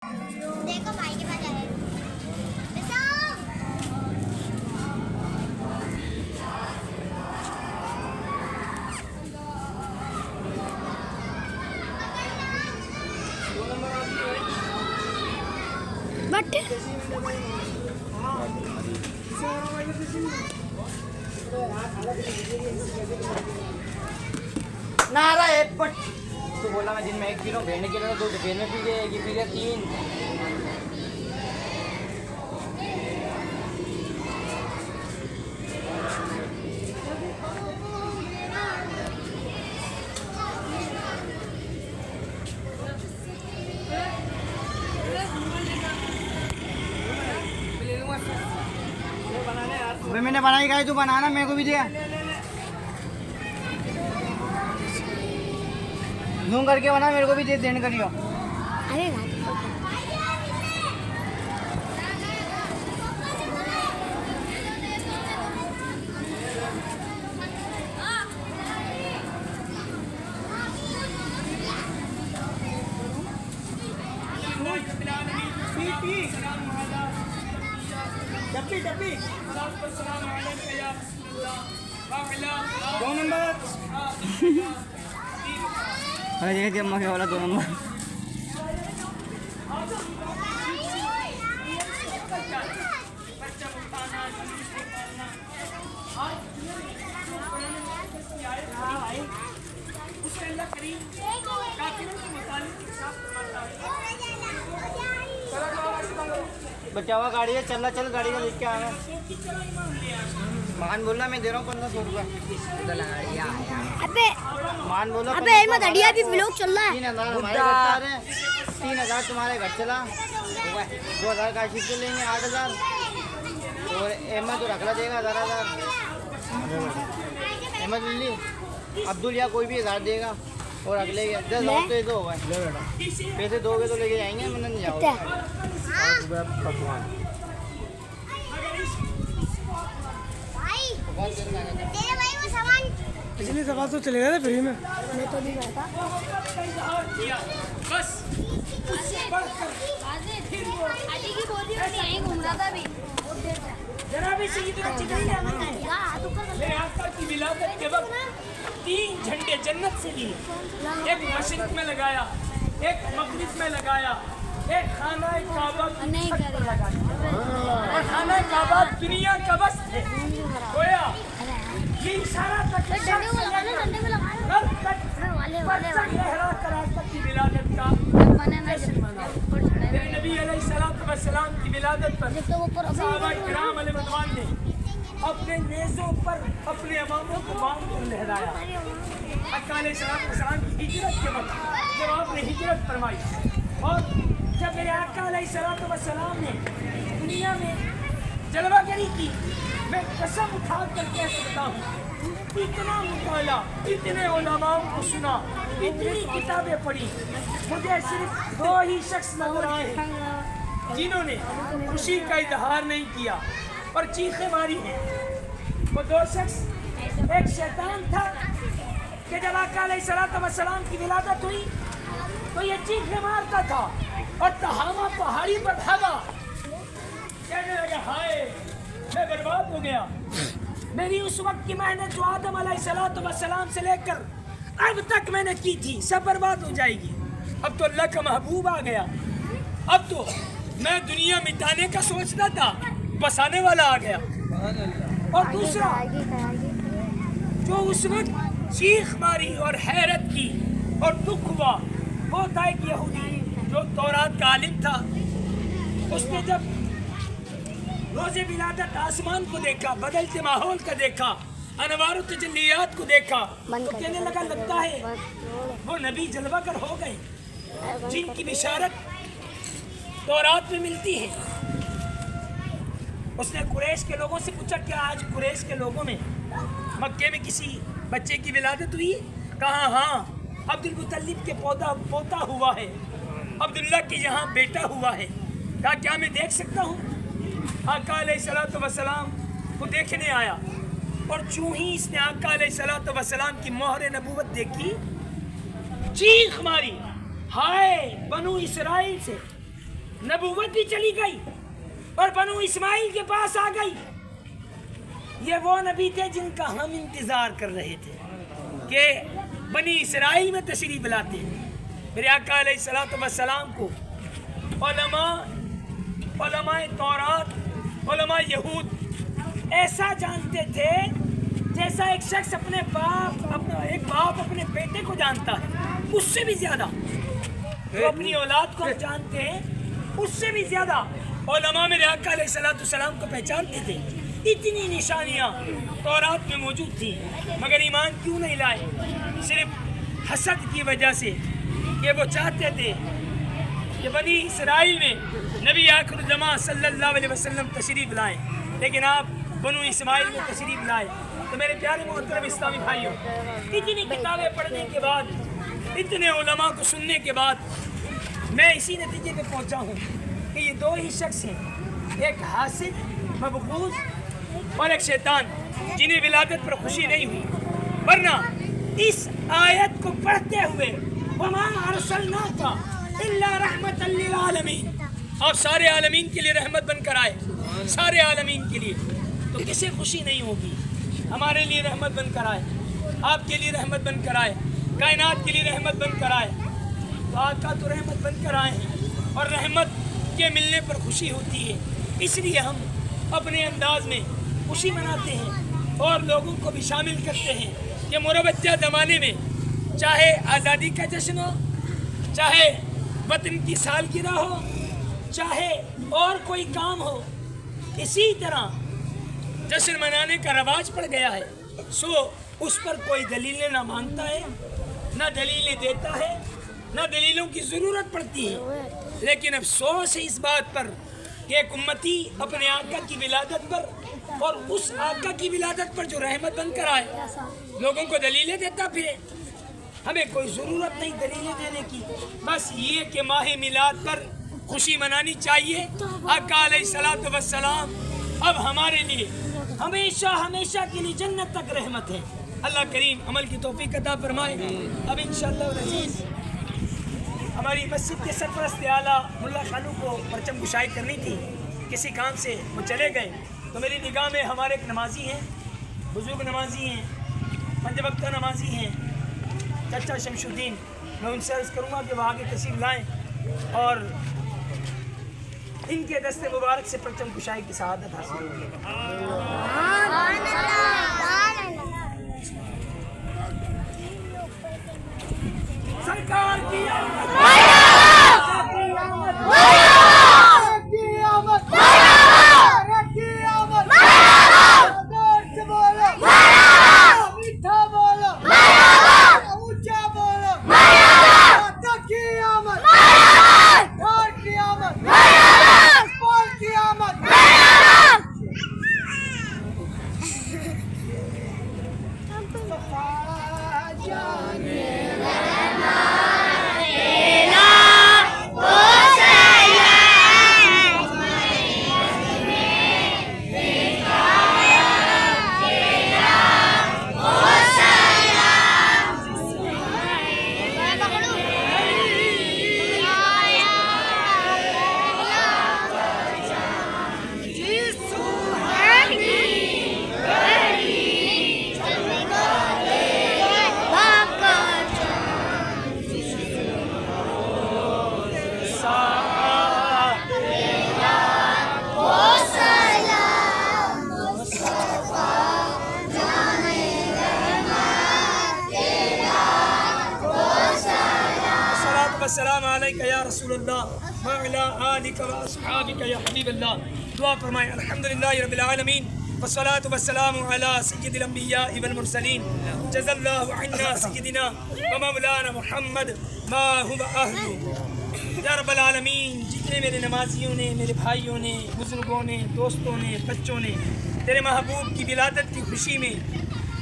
देखो भाई के पास जाए बट नारा एक पट तो बोला मैं दिन में 1 किलो भेड़ने के लिए 2 दोपहर में पी गए, ये पी गए 3। अबे मैंने बनाई खाई, तू बनाना मेरे को भी दिया। यूं करके बना, मेरे को भी दे देने करियो। अरे डब्बी 2 नंबर। अरे ये अम्मा के वाला 2 नंबर। बचावा गाड़ी है, चल गाड़ी का लेके आना। मान बोलना मैं दे रहा हूँ 1500 रुपये। अबे मान बोलो अबे अहमद हडिया भी व्लॉग चल रहा है। 3000 हमारे घर आ रहे हैं, 3000 तुम्हारे घर चला, 2000 का शिफ्ट लेंगे, 8000 और अहमद तो रखला देगा 1000। अहमद लिल्ली अब्दुल या कोई भी 1000 देगा और अगले 10,000 तो ये तो होगा। पैसे दोगे तो लेके जाएंगे, मैंने नहीं जाओगे। तेरे भाई वो सामान पिछली सभा तो चले गए थे फ्री में। मैं तो नहीं गया था। बस आजी की बोली में यहीं घूम रहा था अभी। जरा भी सही तरह चिकन नहीं आना है। मेरे आका की विलादत के वक्त 3 झंडे जन्नत से लिए, एक मशरिक में लगाया, एक मगरिब में लगाया, एक खाना काबा नहीं छत पर लगाया। और खाना काबा दुनिया का बस है। गोया ये इशारा तक डंडे में लगा लो, डंडे में लगा लो। रब तक वाले परचम लहरा कर आज तक की विलादत का जश्न मनाओ। मेरे नबी अलैहिस्सलातु वस्सलाम की विलादत पर सहाबा किराम अलैहिर्रहमान ने अपने नेज़ों पर अपने अमामों को बांध कर लहराया। आका अलैहिस्सलाम की हिजरत के वक्त जब आपने हिजरत फरमाई और जब मेरे आका अलैहिस्सलाम ने दुनिया में जलवागरी की, मैं कसम उठा कर कह सकता हूँ, इतना मुताला, इतने उलमाओं को सुना, इतनी किताबें पढ़ी, मुझे सिर्फ 2 ही शख्स नजर आए जिन्होंने खुशी का इजहार नहीं किया और चीखें मारी हैं। वो 2 शख्स, एक शैतान था कि जब आका अलैहिस्सलाम की विलादत हुई तो ये चीखें मारता था और तहामा पहाड़ी पर भागा, कहने लगा हाय मैं बर्बाद हो गया। मेरी उस वक्त की मेहनत जो आदम अलैहिस्सलाम से लेकर अब तक मैंने की थी सब बर्बाद हो जाएगी। अब तो अल्लाह का महबूब आ गया, अब तो मैं दुनिया मिटाने का सोचता था, बसाने वाला आ गया। और दूसरा जो उस वक्त चीख मारी और हैरत की और दुख हुआ वो था एक यहूदी जो तौरात का आलिम था। उसने जब रोज़े विलादत आसमान को देखा, बदलते माहौल का देखा, अनवार तजल्लियात को देखा तो कहने लगा लगता है वो नबी जलवागर हो गए जिनकी बिशारत तौरात में मिलती है। उसने कुरैश के लोगों से पूछा क्या आज कुरैश के लोगों में मक्के में किसी बच्चे की विलादत हुई? कहा हाँ, अब्दुल मुत्तलिब के पोता हुआ है, अब्दुल्ला के यहाँ बेटा हुआ है। कहा क्या मैं देख सकता हूँ? आका अलैहिस्सलातु वस्सलाम को देखने आया और चूं ही इसने आका अलैहिस्सलातु वस्सलाम की मोहर नबूवत देखी, चीख मारी हाय बनु इसराइल से नबूवत भी चली गई और बनु इस्माइल के पास आ गई। ये वो नबी थे जिनका हम इंतजार कर रहे थे कि बनी इसराइल में तशरीफ लाते। मेरे आका अलैहिस्सलातु वस्सलाम को उलमाए तौरात, उलमाए यहूद ऐसा जानते थे जैसा एक शख्स अपने बाप अपने बेटे को जानता है, उससे भी ज्यादा। तो अपनी औलाद को जानते हैं, उससे भी ज्यादा उलमा मेरे आका अलैहिस्सलातु वस्सलाम को पहचानते थे। इतनी निशानियाँ तौरात में मौजूद थी, मगर ईमान क्यों नहीं लाए? सिर्फ हसद की वजह से कि वो चाहते थे कि बनी इसराइल में नबी आखिर जमा सल्लल्लाहु अलैहि वसल्लम तशरीफ लाए, लेकिन आप बनु इस्माइल में तशरीफ लाए। तो मेरे प्यारे मोहतरम इस्लामी भाइयों, इतनी किताबें पढ़ने के बाद, इतने उलमा को सुनने के बाद मैं इसी नतीजे पे पहुंचा हूँ कि ये दो ही शख्स हैं, एक हासिद मबगूज और एक शैतान, जिन्हें विलादत पर खुशी नहीं हुई। वरना इस आयत को पढ़ते हुए वमा अरसलनाका इल्ला रहमतल लिल आलमीन, आप सारे आलमीन के लिए रहमत बनकर आए, सारे आलमीन के लिए, तो किसे खुशी नहीं होगी? हमारे लिए रहमत बनकर आए, आपके लिए रहमत बनकर आए, कायनात के लिए रहमत बनकर आए, तो आका तो रहमत बनकर आए हैं और रहमत के मिलने पर खुशी होती है। इसलिए हम अपने अंदाज में खुशी मनाते हैं और लोगों को भी शामिल करते हैं कि मुरवज्जा ज़माने में चाहे आज़ादी का जश्न हो, चाहे वतन की सालगिरह हो, चाहे और कोई काम हो, इसी तरह जश्न मनाने का रवाज पड़ गया है। सो उस पर कोई दलीलें ना मांगता है, ना दलीलें देता है, ना दलीलों की ज़रूरत पड़ती है। लेकिन अफसोस है इस बात पर कि एक उम्मती अपने आका की विलादत पर और उस आका की विलादत पर जो रहमत बनकर आए, लोगों को दलीलें देता फिरे। हमें कोई ज़रूरत नहीं दलीलें देने की, बस ये कि माह मिलाद पर खुशी मनानी चाहिए। आका अलैहिस्सलातु वस्सलाम अब हमारे लिए हमेशा हमेशा के लिए जन्नत तक रहमत है। अल्लाह करीम अमल की तौफीक अता फरमाए। अब इंशाअल्लाह अज़ीज़ हमारी मस्जिद के सरपरस्त आला मुल्ला खानू को परचम कुशाई करनी थी, किसी काम से वो चले गए। तो मेरी निगाह में हमारे एक नमाजी हैं, बुजुर्ग नमाजी हैं, पंज वक्त नमाजी हैं, चाचा शमशुद्दीन। मैं उनसे अर्ज़ करूँगा कि वो आगे तशरीफ़ लाएँ और इनके दस्ते मुबारक से परचम कुशाई की शहादत हासिल होगी। सरकार की अस्सलाम अलैका या रसूलल्लाह व अला आलिका व अस्हाबिका या हबीबल्लाह। दुआ फरमाएं। अल्हम्दुलिल्लाहि रब्बिल आलमीन वस्सलातु वस्सलामु अला सय्यिदिल अंबिया वल मुरसलीन जज़ल्लाहु अन्ना सय्यिदिना व मौलाना मुहम्मद मा हुवा अहलु। या रब्बल आलमीन, जितने मेरे नमाजियों ने, मेरे भाइयों ने, बुजुर्गों ने, दोस्तों ने, बच्चों ने तेरे महबूब की विलादत की खुशी में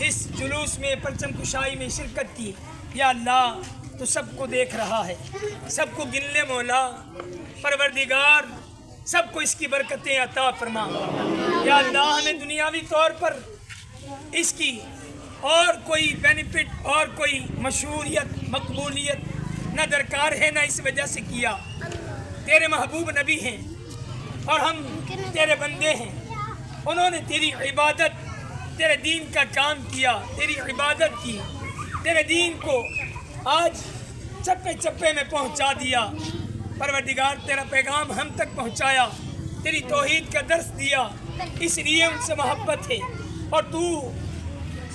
इस जुलूस में परचम कुशाई में शिरकत की, या अल्लाह तो सबको देख रहा है, सबको गिन ले मौला। परवरदिगार सबको इसकी बरकतें अता फरमा। या अल्लाह हमें दुनियावी तौर पर इसकी और कोई बेनिफिट और कोई मशहूरियत मकबूलियत न दरकार है, न इस वजह से किया। تیرے محبوب نبی ہیں اور ہم تیرے بندے ہیں. انہوں نے تیری عبادت، تیرے دین کا کام کیا، تیری عبادت کی، تیرے دین کو آج چپے چپے میں پہنچا دیا. پروردگار تیرا پیغام ہم تک پہنچایا، تیری توحید کا درس دیا، اس لیے ان سے محبت ہے. اور تو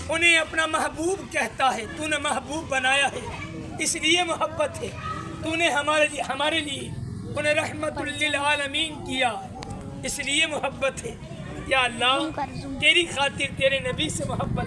انہیں اپنا محبوب کہتا ہے، تو نے محبوب بنایا ہے اس لیے محبت ہے. تو نے ہمارے لیے انہیں رحمت للعالمین کیا اس لیے محبت ہے. یا اللہ تیری خاطر تیرے نبی سے محبت